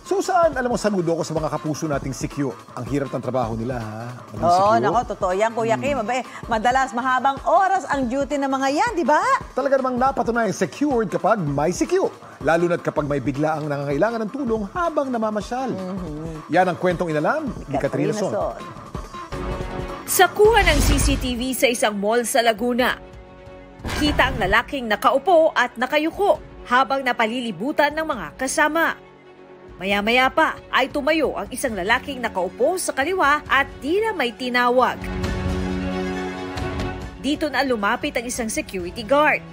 So saan, alam mo, saludo ko sa mga kapuso nating secure. Ang hirap ng trabaho nila, ha? Oo, nako, totoo yan, Kuya Kim. Madalas mahabang oras ang duty ng mga yan, di ba? Talaga namang napatunayang secured kapag may secure. Lalo na't kapag may bigla ang nangangailangan ng tulong habang namamasyal. Yan ang kwentong inalam ni Katrina Son. Sa kuha ng CCTV sa isang mall sa Laguna, kita ang lalaking nakaupo at nakayuko habang napalilibutan ng mga kasama. Maya-maya pa ay tumayo ang isang lalaking nakaupo sa kaliwa at tila may tinawag. Dito na lumapit ang isang security guard.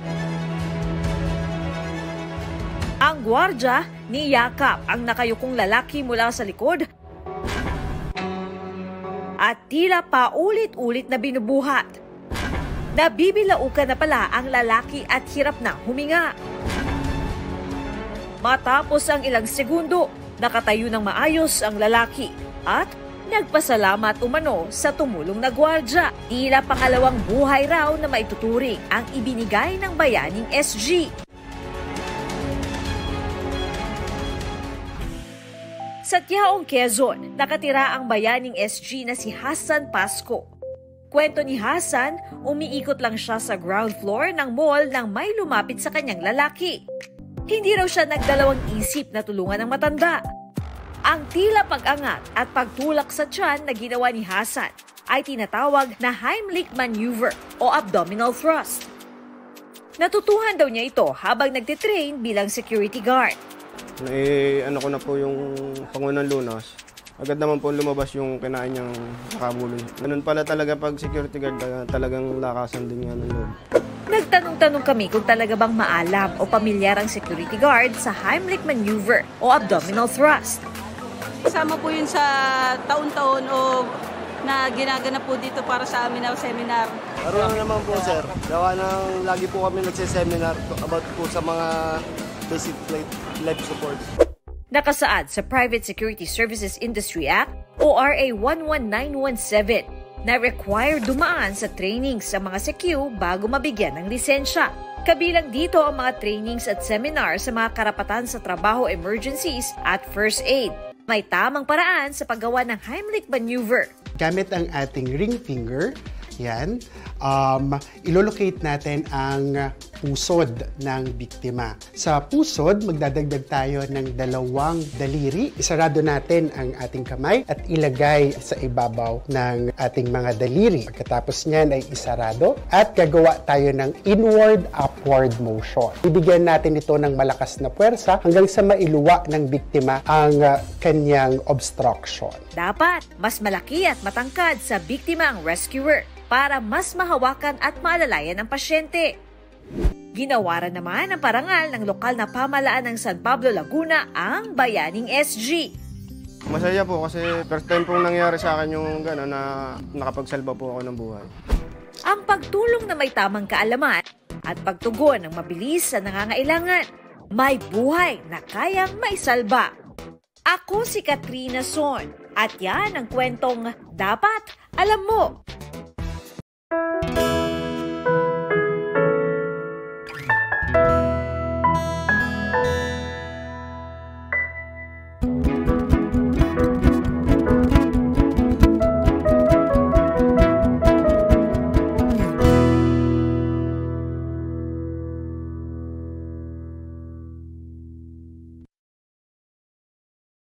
Ang gwardya niyakap ang nakayukong lalaki mula sa likod at tila paulit-ulit na binubuhat. Nabibilaukan na pala ang lalaki at hirap na huminga. Matapos ang ilang segundo, nakatayo ng maayos ang lalaki at nagpasalamat umano sa tumulong na gwardya. Tila pangalawang buhay raw na maituturing ang ibinigay ng bayaning SG. Sa Tiaong, Quezon, nakatira ang bayaning SG na si Hassan Pasco. Kwento ni Hassan, umiikot lang siya sa ground floor ng mall nang may lumapit sa kanyang lalaki. Hindi raw siya nagdalawang isip na tulungan ng matanda. Ang tila pag-angat at pagtulak sa tiyan na ginawa ni Hassan ay tinatawag na Heimlich maneuver o abdominal thrust. Natutuhan daw niya ito habang nagtitrain bilang security guard. Ano ko na po yung pangunang lunas. Agad naman po lumabas yung kinain niyang nakabulol. Ganun pala talaga pag security guard, talagang lakasan din yan ng loob. Nagtanong-tanong kami kung talaga bang maalam o pamilyar ang security guard sa Heimlich maneuver o abdominal thrust. Kasama po yun sa taon-taon o na ginaganap po dito para sa amin na seminar. Marunong naman po, sir. Gawa ng lagi po kami nagsiseminar about po sa mga basic life support. Nakasaad sa Private Security Services Industry Act o RA 11917 na require dumaan sa training sa mga CQ bago mabigyan ng lisensya. Kabilang dito ang mga trainings at seminar sa mga karapatan sa trabaho, emergencies at first aid. May tamang paraan sa paggawa ng Heimlich maneuver. Gamit ang ating ring finger, yan, ilolocate natin ang pusod ng biktima. Sa pusod, magdadagdag tayo ng 2 daliri. Isarado natin ang ating kamay at ilagay sa ibabaw ng ating mga daliri. Pagkatapos niyan ay isarado at gagawa tayo ng inward-upward motion. Bibigyan natin ito ng malakas na puwersa hanggang sa mailuwa ng biktima ang kanyang obstruction. Dapat mas malaki at matangkad sa biktima ang rescuer para mas mahawakan at maalalayan ang pasyente. Ginawaran naman ang parangal ng lokal na pamahalaan ng San Pablo, Laguna ang bayaning SG. Masaya po kasi first time pong nangyari sa akin yung gano'n na nakapagsalba po ako ng buhay. Ang pagtulong na may tamang kaalaman at pagtugon ng mabilis sa nangangailangan, may buhay na kayang maisalba. Ako si Katrina Son at yan ang kwentong dapat alam mo.